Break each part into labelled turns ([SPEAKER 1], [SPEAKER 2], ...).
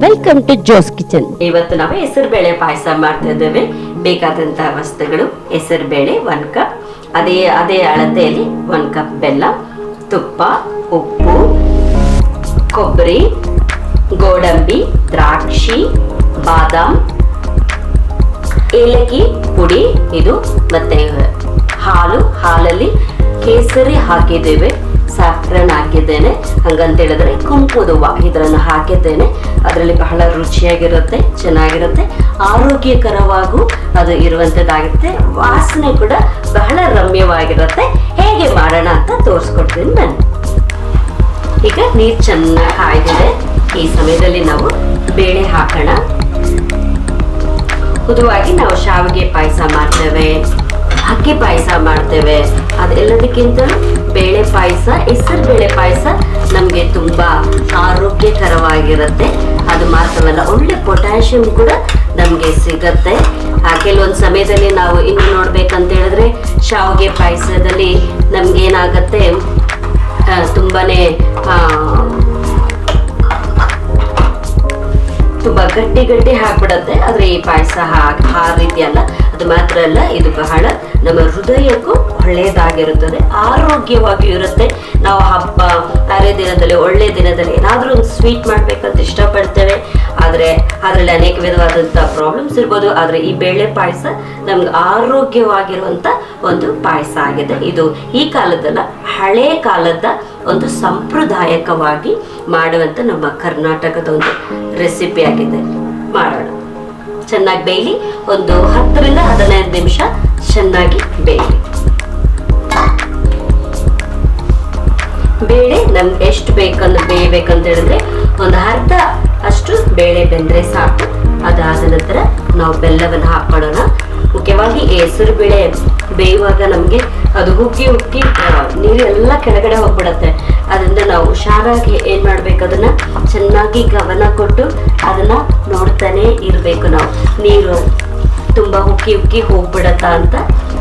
[SPEAKER 1] Welcome to Jose kitchen. ಇವತ್ತು ನಾವು ಹೆಸರು ಬೇಳೆ ಪಾಯಸ ಮಾಡ್ತಾ ಇದ್ದೇವೆ. ಬೇಕಾದಂತಹ ವಸ್ತುಗಳು: ಹೆಸರು ಬೇಳೆ 1 ಕಪ್, ಅದೇ ಅಳತೆಯಲ್ಲಿ 1 ಕಪ್ ಬೆಲ್ಲ, ತುಪ್ಪ, ಉಪ್ಪು, ಕೊಬ್ಬರಿ, ಗೋಡಂಬಿ, ದ್ರಾಕ್ಷಿ, ಬಾದಾಮ್, ಏಲಕ್ಕಿ ಪುಡಿ ಇದು, ಮತ್ತೆ ಹಾಲಲ್ಲಿ ಕೇಸರಿ ಹಾಕಿದ್ದೇವೆ, ಸಾಫ್ರನ್ ಹಾಕಿದ್ದೇನೆ. ಹಂಗಂತ ಹೇಳಿದ್ರೆ ಕುಂಕುಮದ ಹೂವ ಇದನ್ನು ಹಾಕಿದ್ದೇನೆ. ಅದರಲ್ಲಿ ಬಹಳ ರುಚಿಯಾಗಿರುತ್ತೆ, ಚೆನ್ನಾಗಿರುತ್ತೆ, ಆರೋಗ್ಯಕರವಾಗೂ ಅದು ಇರುವಂಥದ್ದಾಗಿರುತ್ತೆ. ವಾಸನೆ ಕೂಡ ಬಹಳ ರಮ್ಯವಾಗಿರುತ್ತೆ. ಹೇಗೆ ಮಾಡೋಣ ಅಂತ ತೋರಿಸ್ಕೊಡ್ತೀನಿ ನಾನು. ಈಗ ನೀರು ಚೆನ್ನಾಗಿ ಕಾಯ್ದಿದೆ. ಈ ಸಮಯದಲ್ಲಿ ನಾವು ಬೇಳೆ ಹಾಕೋಣ. ಹುದುವಾಗಿ ನಾವು ಶಾವಿಗೆ ಪಾಯಸ ಮಾಡ್ತೇವೆ, ಅಕ್ಕಿ ಪಾಯಸ ಮಾಡ್ತೇವೆ. ಅದೆಲ್ಲದಕ್ಕಿಂತ ಬೇಳೆ ಪಾಯಸ, ಹೆಸರು ಬೇಳೆ ಪಾಯಸ ನಮಗೆ ತುಂಬಾ ಆರೋಗ್ಯಕರವಾಗಿರುತ್ತೆ. ಅದು ಮಾತ್ರವಲ್ಲ, ಒಳ್ಳೆ ಪೊಟ್ಯಾಷಿಯಂ ಕೂಡ ನಮಗೆ ಸಿಗತ್ತೆ. ಕೆಲವೊಂದು ಸಮಯದಲ್ಲಿ ನಾವು ಇನ್ನು ನೋಡ್ಬೇಕಂತ ಹೇಳಿದ್ರೆ ಶಾವಿಗೆ ಪಾಯಸದಲ್ಲಿ ನಮ್ಗೇನಾಗತ್ತೆ, ತುಂಬಾನೇ ತುಂಬಾ ಗಟ್ಟಿ ಹಾಕ್ಬಿಡತ್ತೆ. ಆದ್ರೆ ಈ ಪಾಯಸ ಆ ರೀತಿ ಅಲ್ಲ. ಅದು ಮಾತ್ರ ಅಲ್ಲ, ಇದು ಬಹಳ ನಮ್ಮ ಹೃದಯಕ್ಕೂ ಒಳ್ಳೆಯದಾಗಿರುತ್ತದೆ, ಆರೋಗ್ಯವಾಗಿ ಇರುತ್ತೆ. ನಾವು ಹಬ್ಬ ಹರಿದಿನದಲ್ಲಿ, ಒಳ್ಳೆ ದಿನದಲ್ಲಿ ಏನಾದ್ರೂ ಒಂದು ಸ್ವೀಟ್ ಮಾಡ್ಬೇಕಂತ ಇಷ್ಟಪಡ್ತೇವೆ. ಆದ್ರೆ ಅದರಲ್ಲಿ ಅನೇಕ ವಿಧವಾದಂತಹ ಪ್ರಾಬ್ಲಮ್ಸ್ ಇರ್ಬೋದು. ಆದ್ರೆ ಈ ಬೇಳೆ ಪಾಯಸ ನಮ್ಗೆ ಆರೋಗ್ಯವಾಗಿರುವಂತ ಒಂದು ಪಾಯಸ ಆಗಿದೆ. ಇದು ಈ ಕಾಲದಲ್ಲ, ಹಳೆ ಕಾಲದ ಒಂದು ಸಂಪ್ರದಾಯಕವಾಗಿ ಮಾಡುವಂತ ನಮ್ಮ ಕರ್ನಾಟಕದ ಒಂದು ರೆಸಿಪಿ ಆಗಿದೆ. ಮಾಡೋಣ. ಚೆನ್ನಾಗಿ ಬೇಯಲಿ. ಒಂದು 10 ರಿಂದ 15 ನಿಮಿಷ ಚೆನ್ನಾಗಿ ಬೇಯಲಿ. ಬೇಳೆ ನಮ್ಗೆ ಎಷ್ಟು ಬೇಯಬೇಕಂತ ಹೇಳಿದ್ರೆ ಒಂದು ಅರ್ಧ ಅಷ್ಟು ಬೇಳೆ ಬೆಂದ್ರೆ ಸಾಕು. ಅದಾದ ನಂತರ ನಾವು ಬೆಲ್ಲವನ್ನು ಹಾಕೊಳ್ಳೋಣ. ಮುಖ್ಯವಾಗಿ ಹೆಸರು ಬೇಳೆ ಬೇಯುವಾಗ ನಮ್ಗೆ ಅದು ಉಕ್ಕಿ ನೀರೆಲ್ಲ ಕೆಳಗಡೆ ಹೋಗ್ಬಿಡತ್ತೆ. ಅದರಿಂದ ನಾವು ಹುಷಾರಾಗಿ ಏನ್ ಮಾಡ್ಬೇಕು, ಅದನ್ನ ಚೆನ್ನಾಗಿ ಗಮನ ಕೊಟ್ಟು ಅದನ್ನ ನೋಡ್ತಾನೆ ಇರ್ಬೇಕು. ನಾವು ನೀರು ತುಂಬಾ ಉಕ್ಕಿ ಹೋಗ್ಬಿಡತ್ತಾ ಅಂತ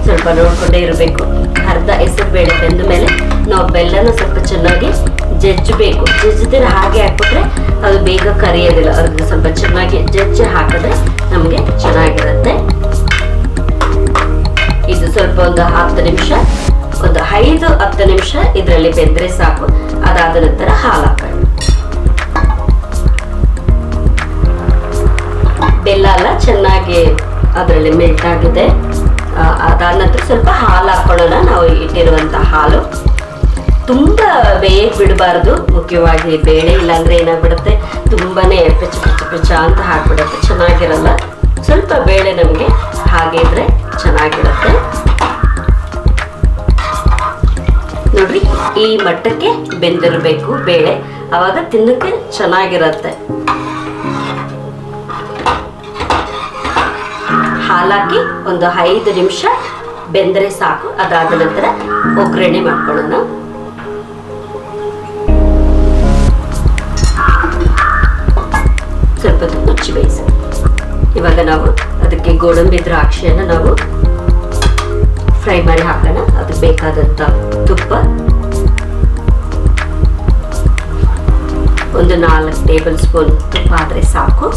[SPEAKER 1] ಸ್ವಲ್ಪ ನೋಡ್ಕೊಂಡೇ ಇರಬೇಕು. ಅರ್ಧ ಹೆಸರು ಬೇಳೆ ಬೆಂದ ಮೇಲೆ ನಾವು ಬೆಲ್ಲನ ಸ್ವಲ್ಪ ಚೆನ್ನಾಗಿ ಜಜ್ಜಬೇಕು. ಜಜ್ಜಿದ್ರೆ ಹಾಗೆ ಹಾಕ್ಬಿಟ್ರೆ ಅದು ಬೇಗ ಕರಿಯೋದಿಲ್ಲ. ಅದನ್ನ ಸ್ವಲ್ಪ ಚೆನ್ನಾಗಿ ಜಜ್ಜಿ ಹಾಕಿದ್ರೆ ನಮ್ಗೆ ಚೆನ್ನಾಗಿರುತ್ತೆ. ಇದು ಸ್ವಲ್ಪ ಒಂದು 10 ನಿಮಿಷ, ಒಂದು 5-10 ನಿಮಿಷ ಇದರಲ್ಲಿ ಬೆಂದ್ರೆ ಸಾಕು. ಅದಾದ ನಂತರ ಹಾಲು ಹಾಕೋಣ. ಬೆಲ್ಲ ಎಲ್ಲ ಚೆನ್ನಾಗಿ ಅದರಲ್ಲಿ ಮೆಲ್ಟ್ ಆಗಿದೆ. ಅದಾದ ನಂತರ ಸ್ವಲ್ಪ ಹಾಲು ಹಾಕೊಳ್ಳೋಣ. ನಾವು ಇಟ್ಟಿರುವಂತ ಹಾಲು ತುಂಬಾ ಬೇಯಕ್ಕೆ ಬಿಡಬಾರ್ದು. ಮುಖ್ಯವಾಗಿ ಬೇಳೆ, ಇಲ್ಲಾಂದ್ರೆ ಏನಾಗ್ಬಿಡುತ್ತೆ, ತುಂಬಾನೇ ಪೆಚ್ಚ ಅಂತ ಹಾಕ್ಬಿಡುತ್ತೆ, ಚೆನ್ನಾಗಿರಲ್ಲ. ಸ್ವಲ್ಪ ಬೇಳೆ ನಮಗೆ ಹಾಗೆ ಇದ್ರೆ ಚೆನ್ನಾಗಿರುತ್ತೆ. ನೋಡ್ರಿ, ಈ ಮಟ್ಟಕ್ಕೆ ಬೆಂದಿರಬೇಕು ಬೇಳೆ, ಅವಾಗ ತಿನ್ನಕ್ಕೆ ಚೆನ್ನಾಗಿರತ್ತೆ. ಹಾಲಾಕಿ ಒಂದು 5 ನಿಮಿಷ ಬೆಂದರೆ ಸಾಕು. ಅದಾದ ನಂತರ ಒಗ್ಗರಣೆ ಮಾಡ್ಕೊಳ್ಳೋಣ. ಸ್ವಲ್ಪ ಮುಚ್ಚಿ ಬೇಯಿಸಿ. ಇವಾಗ ನಾವು ಅದಕ್ಕೆ ಗೋಡಂಬಿ ದ್ರಾಕ್ಷಿಯನ್ನು ನಾವು ಫ್ರೈ ಮಾಡಿ ಹಾಕೋಣ. ಅದಕ್ಕೆ ಬೇಕಾದಂತ ತುಪ್ಪ ಒಂದು 4 ಟೇಬಲ್ ಸ್ಪೂನ್ ತುಪ್ಪ ಆದ್ರೆ ಸಾಕು.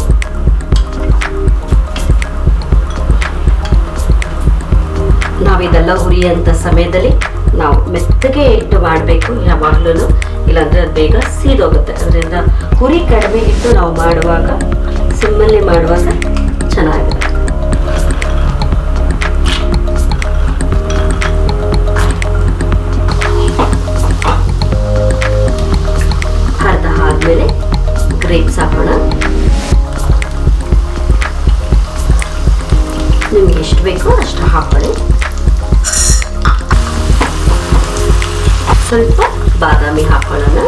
[SPEAKER 1] ನಾವಿದೆಲ್ಲ ಹುರಿಯಂತ ಸಮಯದಲ್ಲಿ ನಾವು ಮೆತ್ತಗೆ ಇಟ್ಟು ಮಾಡಬೇಕು ಯಾವಾಗ್ಲೂ, ಇಲ್ಲಾಂದ್ರೆ ಅದು ಬೇಗ ಸೀದೋಗುತ್ತೆ. ಅದರಿಂದ ಹುರಿ ಕಡಿಮೆ ಇಟ್ಟು ನಾವು ಮಾಡುವಾಗ, ಸಿಮ್ಮಲ್ಲಿ ಮಾಡುವಾಗ ಚೆನ್ನಾಗಿರುತ್ತೆ. ಅರ್ಧ ಆದ್ಮೇಲೆ ಗ್ರೇಪ್ಸ್ ಹಾಕೋಣ. ನಿಮ್ಗೆ ಎಷ್ಟು ಬೇಕೋ ಅಷ್ಟು ಹಾಕೊಳ್ಳಿ. ಸ್ವಲ್ಪ ಬಾದಾಮಿ ಹಾಕೊಳ್ಳೋಣ.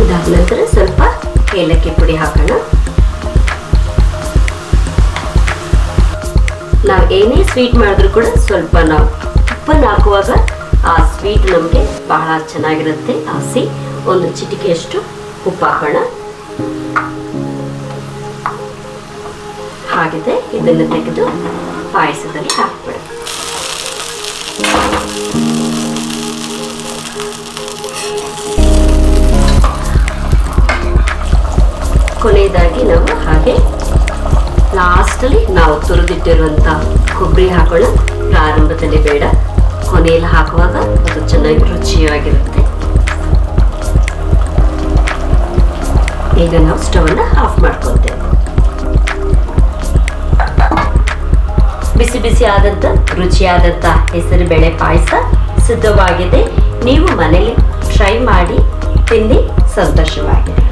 [SPEAKER 1] ಇದಾದ ನಂತರ ಸ್ವಲ್ಪ ಏಲಕ್ಕಿ ಪುಡಿ ಹಾಕೋಣ. ಸ್ವೀಟ್ ಮಾಡಿದ್ರು ಕೂಡ ಸ್ವಲ್ಪ ನಾವು ಉಪ್ಪನ್ನು ಹಾಕುವಾಗ ಆ ಸ್ವೀಟ್ ನಮಗೆ ಬಹಳ ಚೆನ್ನಾಗಿರುತ್ತೆ. ಹಸಿ ಒಂದು ಚಿಟಿಕೆಯಷ್ಟು ಉಪ್ಪು ಹಾಕೋಣ. ಹಾಗಿದೆ, ಇದನ್ನು ತೆಗೆದು ಪಾಯಸದಲ್ಲಿ ಹಾಕ್ಬೇಡ. ಕೊನೆಯದಾಗಿ ನಾವು ಹಾಗೆ ಲಾಸ್ಟಲ್ಲಿ ನಾವು ತುರಿದಿಟ್ಟಿರುವಂಥ ಕೊಬ್ಬರಿ ಹಾಕೋಣ. ಪ್ರಾರಂಭದಲ್ಲಿ ಬೇಡ, ಕೊನೆಯಲ್ಲಿ ಹಾಕುವಾಗ ಅದು ಚೆನ್ನಾಗಿ ರುಚಿಯಾಗಿರುತ್ತೆ. ಈಗ ನಾವು ಸ್ಟವನ್ನು ಆಫ್ ಮಾಡ್ಕೊತೇವೆ. ಬಿಸಿ ಬಿಸಿ ಆದಂಥ ರುಚಿಯಾದಂಥ ಹೆಸರು ಬೇಳೆ ಪಾಯಸ ಸಿದ್ಧವಾಗಿದೆ. ನೀವು ಮನೇಲಿ ಟ್ರೈ ಮಾಡಿ ತಿಂದು ಸಂತೋಷವಾಗಿದೆ.